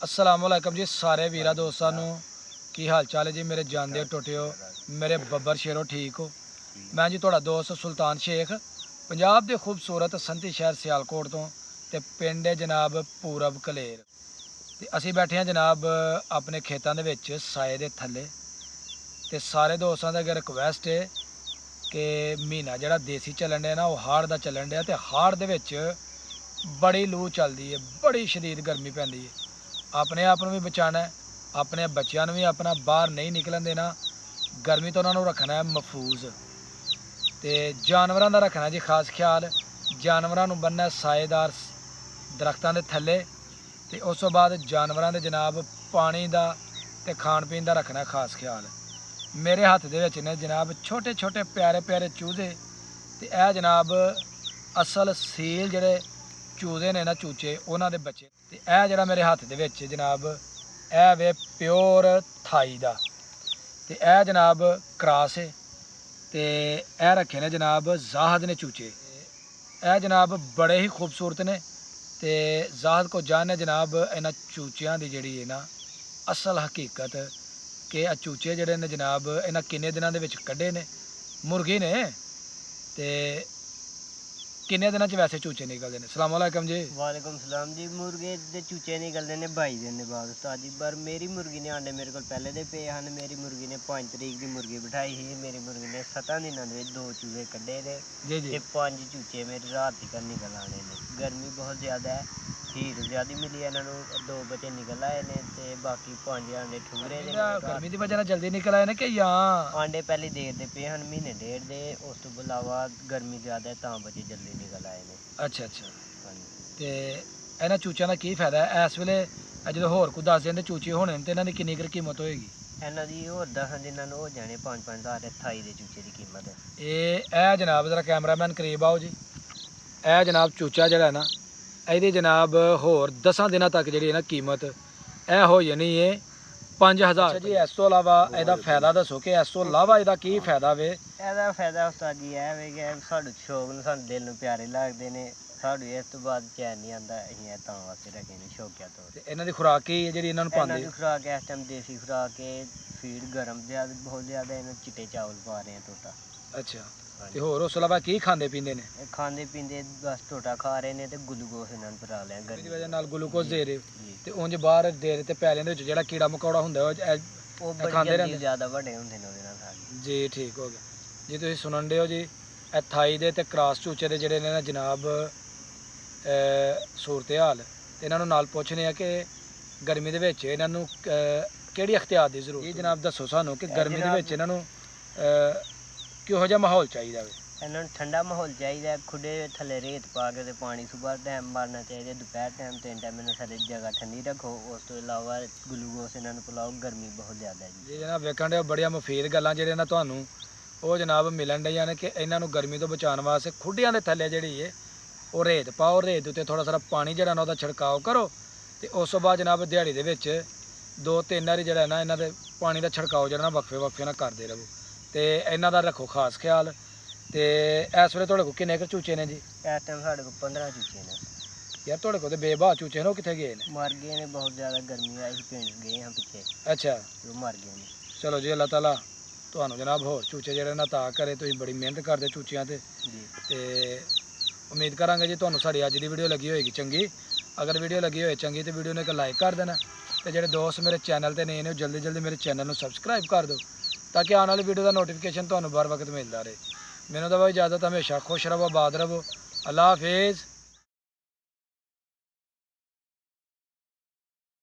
अस्सलाम वालेकुम जी सारे वीरा दोस्तों नू की हाल चाल है जी मेरे जानदे टुटियो मेरे बब्बर शेरो ठीक हो। मैं जी थोड़ा दोस्त सुल्तान शेख पंजाब के खूबसूरत संती शहर सियालकोट तो ते पिंड है जनाब पूरब कलेर ते असी बैठे हैं जनाब अपने खेतों के विच साए दे थल्ले ते सारे दोस्तों का रिक्वेस्ट है कि महीना जिहड़ा देसी चलन डया ना वो हाड़ का चलन डया ते हाड़ दे विच बड़ी लू चलती है, बड़ी शदीद गर्मी पैंदी है। अपने आप भी बचाना है, अपने बच्चों भी अपना बाहर नहीं निकलन देना, गर्मी तो उन्होंने रखना है महफूज। तो जानवरों का रखना जी खास ख्याल, जानवरों बनना साएदार दरख्तों के थले तो उस तो बाद जानवरों के जनाब पानी का तो खाण पीन का रखना खास ख्याल। मेरे हत्थ दे ने जनाब छोटे छोटे प्यारे प्यारे चूजे तो यह जनाब असल सील जड़े चूजे ने ना चूचे उन्होंने बच्चे तो यह जरा मेरे हत्थ दे जनाब यह वे प्योर थाई का तो यह जनाब क्रॉस है तो यह रखे ने जनाब जाहद ने चूचे यह जनाब बड़े ही खूबसूरत ने तो जाहद को जानने जनाब इन्होंने चूचिया की जी है ना असल हकीकत कि चूचे जड़े ने जनाब इन्हें किन्ने दिनों के कढ़े ने मुर्गी ने तो किन्ने दिनों वैसे चूचे निकलते हैं। सलाम वालेकुम जी। वालेकुम सलाम जी। मुर्गे दे चूचे निकलते हैं 22 दिन बाद उस्ताद जी, पर मेरी मुर्गी ने आंडे मेरे को पहले दे पे हैं। मेरी मुर्गी ने 5 तरीक की मुर्गी बिठाई ही, मेरी मुर्गी ने 7 दिनों के 2 चूहे कढ़े ने ते 5 चूचे मेरे रात तक निकल आने ने। गर्मी बहुत ज़्यादा है, हीट ज़्यादा मिली है इन्होंने, 2 बच्चे निकल आए ने ते बाकी 5 आंडे ठुगरे ने। गर्मी की वजह जल्दी निकल आए ने कि या आंडे पहले देर दे पे हैं, महीने डेढ़ दे, उस तो अलावा गर्मी ज़्यादा है तां बच्चे जल्दी निकल आए ने। अच्छा अच्छा तो इन्होंने चूचों का की फायदा है इस वेले जो होर कोई 10 दिन के चूचे होने तो इन्हों की किन्नी कीमत होएगी? इन्हों की होर 10 दिनों हो जाने 5-5 हज़ार थाई के चूचे की कीमत है। ये जनाब जरा कैमरामैन करीब आओ जी। यह जनाब चूचा जड़ा ना ये जनाब होर 10 दिनों तक जी ना कीमत यह हो जानी है 5000 जी। इस तो इलावा यदा फायदा दसो कि इस तो इलावा यदा की फायदा वे? ਇਹਦਾ ਫਾਇਦਾ ਉਸਤਾਦ ਜੀ ਇਹ ਵੇ ਕਿ ਸਾਡੇ ਸ਼ੌਕ ਨੂੰ ਸਾਨੂੰ ਦਿਲ ਨੂੰ ਪਿਆਰੇ ਲੱਗਦੇ ਨੇ, ਸਾਨੂੰ ਇਸ ਤੋਂ ਬਾਅਦ ਚੈਨ ਨਹੀਂ ਆਉਂਦਾ, ਅਸੀਂ ਇਹ ਤਾਂ ਵਾਸਤੇ ਰੱਖੇ ਨੇ ਸ਼ੌਕੀਆ ਤੌਰ ਤੇ। ਇਹਨਾਂ ਦੀ ਖੁਰਾਕ ਕੀ ਹੈ ਜਿਹੜੀ ਇਹਨਾਂ ਨੂੰ ਪਾਉਂਦੇ? ਇਹਨਾਂ ਦੀ ਖੁਰਾਕ ਇਸ ਟਾਈਮ ਦੇਸੀ ਖੁਰਾਕ ਹੈ, ਫੀਡ ਗਰਮ ਜ਼ਿਆਦਾ ਬਹੁਤ ਜ਼ਿਆਦਾ, ਇਹਨਾਂ ਚਿੱਟੇ ਚਾਵਲ ਪਾ ਰਹੇ ਆ ਟੋਟਾ। ਅੱਛਾ ਤੇ ਹੋਰ ਉਸ ਤੋਂ ਇਲਾਵਾ ਕੀ ਖਾਂਦੇ ਪੀਂਦੇ ਨੇ? ਇਹ ਖਾਂਦੇ ਪੀਂਦੇ ਬਸ ਟੋਟਾ ਖਾ ਰਹੇ ਨੇ ਤੇ ਗਲੂਕੋਸ ਇਹਨਾਂ ਨੂੰ ਪਿਲਾ ਲਿਆ ਗਰਮੀ ਦੀ ਵਜ੍ਹਾ ਨਾਲ ਗਲੂਕੋਸ ਦੇ ਰਹੇ ਤੇ ਉਂਝ ਬਾਹਰ ਦੇ ਰਹੇ ਤੇ ਪੈਲਿਆਂ ਦੇ ਵਿੱਚ ਜਿਹੜਾ ਕੀੜਾ ਮਕੌੜਾ ਹੁੰਦਾ ਉਹ ਖਾਂਦੇ ਰਹਿੰਦੇ, ਜ਼ਿਆਦਾ ਵੱਡੇ ਹੁੰਦੇ ਨੇ ਉਹਦੇ ਨਾਲ ਸਾਰੇ ਜੀ। ਠੀਕ ਹੋ ਗਿਆ जी। तुसीं सुनन दे हो जी ਇਹ ਥਾਈ ਦੇ ਤੇ ਕ੍ਰਾਸ ਚੂਚੇ ਦੇ ਜਿਹੜੇ ਨੇ ਨਾ ਜਨਾਬ ਸੂਰਤ ਹਾਲ ਤੇ ਇਹਨਾਂ ਨੂੰ ਨਾਲ ਪੁੱਛਨੇ ਆ ਕਿ ਗਰਮੀ ਦੇ ਵਿੱਚ ਇਹਨਾਂ ਨੂੰ ਕਿਹੜੀ ਅਖਤਿਆਰ ਦੀ ਜ਼ਰੂਰਤ ਹੈ? ਜੀ ਜਨਾਬ ਦੱਸੋ ਸਾਨੂੰ ਕਿ ਗਰਮੀ ਦੇ ਵਿੱਚ ਇਹਨਾਂ ਨੂੰ ਕਿਹੋ ਜਿਹਾ ਮਾਹੌਲ ਚਾਹੀਦਾ ਵੇ? ਇਹਨਾਂ ਨੂੰ ਠੰਡਾ ਮਾਹੌਲ ਚਾਹੀਦਾ, ਖੁੱਡੇ ਥੱਲੇ ਰੇਤ ਪਾ ਕੇ ਤੇ ਪਾਣੀ ਸੁਬਾਹ ਟਾਈਮ ਮਾਰਨਾ ਚਾਹੀਦਾ, ਦੁਪਹਿਰ ਟਾਈਮ 3 ਟਾਈਮ ਇਹਨਾਂ ਥੱਲੇ ਜਗ੍ਹਾ ਠੰਡੀ ਰੱਖੋ। ਉਸ ਤੋਂ ਇਲਾਵਾ ਗਲੂਕੋਸ ਇਹਨਾਂ ਨੂੰ ਪਿਲਾਓ, ਗਰਮੀ ਬਹੁਤ ਜ਼ਿਆਦਾ ਹੈ ਜੀ। ਜਨਾਬ ਵੇਖਣ ਦੇ ਬੜੀਆਂ ਮੁਫੀਦ ਗੱਲਾਂ ਜਿਹੜੀਆਂ ਨਾ ਤੁਹਾਨੂੰ ਉਹ ਜਨਾਬ ਮਿਲਣ ਡਈਆਂ ਨੇ ਕਿ ਇਹਨਾਂ ਨੂੰ ਗਰਮੀ ਤੋਂ ਬਚਾਉਣ ਵਾਸਤੇ ਖੁੱਡਿਆਂ ਦੇ ਥੱਲੇ ਜਿਹੜੀ ਹੈ ਉਹ ਰੇਤ ਪਾਓ, ਰੇਤ ਉੱਤੇ ਥੋੜਾ ਸਾਰਾ ਪਾਣੀ ਜਿਹੜਾ ਨਾ ਉਹਦਾ ਛਿੜਕਾਓ ਕਰੋ ਤੇ ਉਸ ਤੋਂ ਬਾਅਦ ਜਨਾਬ ਦਿਹਾੜੀ ਦੇ ਵਿੱਚ 2-3 ਵਾਰੀ ਜਿਹੜਾ ਨਾ ਇਹਨਾਂ ਦੇ ਪਾਣੀ ਦਾ ਛਿੜਕਾਓ ਜਿਹੜਾ ਨਾ ਵਕਫੇ ਵਕਫੇ ਨਾਲ ਕਰਦੇ ਰਹੋ ਤੇ ਇਹਨਾਂ ਦਾ ਰੱਖੋ ਖਾਸ ਖਿਆਲ। ਤੇ ਇਸ ਵੇਲੇ ਤੁਹਾਡੇ ਕੋਲ ਕਿੰਨੇ ਕੁ ਚੂਚੇ ਨੇ ਜੀ? ਇਸ ਟਾਈਮ ਸਾਡੇ ਕੋਲ 15 ਚੂਚੇ ਨੇ ਯਾਰ। ਤੁਹਾਡੇ ਕੋਲ ਤੇ ਬੇਬਾਹ ਚੂਚੇ ਨੇ, ਉਹ ਕਿੱਥੇ ਗਏ ਨੇ? ਮਰ ਗਏ ਨੇ, ਬਹੁਤ ਜ਼ਿਆਦਾ ਗਰਮੀ ਆਈ ਸੀ, ਪਿੰਡ ਗਏ ਹਾਂ ਪਿੱਛੇ। ਅੱਛਾ ਉਹ ਮਰ ਗਏ ਨੇ। ਚਲੋ ਜੀ, ਅੱਲਾਹ ਤਾਲਾ ਤੁਹਾਨੂੰ ਜਨਾਬ ਹੋਰ ਚੂਚੇ ਜਿਹੜੇ ਨਾ ਤਾਂ ਕਰੇ। ਤੁਸੀਂ ਬੜੀ ਮਿਹਨਤ ਕਰਦੇ ਚੂਚਿਆਂ ਤੇ ਜੀ ਤੇ ਉਮੀਦ ਕਰਾਂਗੇ ਜੀ ਤੁਹਾਨੂੰ ਸਾਡੀ ਅੱਜ ਦੀ ਵੀਡੀਓ ਲੱਗੀ ਹੋਏਗੀ ਚੰਗੀ। ਅਗਰ ਵੀਡੀਓ ਲੱਗੀ ਹੋਏ ਚੰਗੀ ਤੇ ਵੀਡੀਓ ਨੂੰ ਇੱਕ ਲਾਈਕ ਕਰ ਦੇਣਾ ਤੇ ਜਿਹੜੇ ਦੋਸਤ ਮੇਰੇ ਚੈਨਲ ਤੇ ਨਵੇਂ ਨੇ ਉਹ ਜਲਦੀ ਜਲਦੀ ਮੇਰੇ ਚੈਨਲ ਨੂੰ ਸਬਸਕ੍ਰਾਈਬ ਕਰ ਦਿਓ ਤਾਂ ਕਿ ਆਉਣ ਵਾਲੀ ਵੀਡੀਓ ਦਾ ਨੋਟੀਫਿਕੇਸ਼ਨ ਤੁਹਾਨੂੰ ਬਾਰ ਵਕਤ ਮਿਲਦਾ ਰਹੇ। ਮੈਨੂੰ ਤਾਂ ਬਾਈ ਇਜਾਜ਼ਤ, ਹਮੇਸ਼ਾ ਖੁਸ਼ ਰਹੋ, ਆਬਾਦ ਰਹੋ। ਅੱਲਾਹ ਹਾਫਿਜ਼।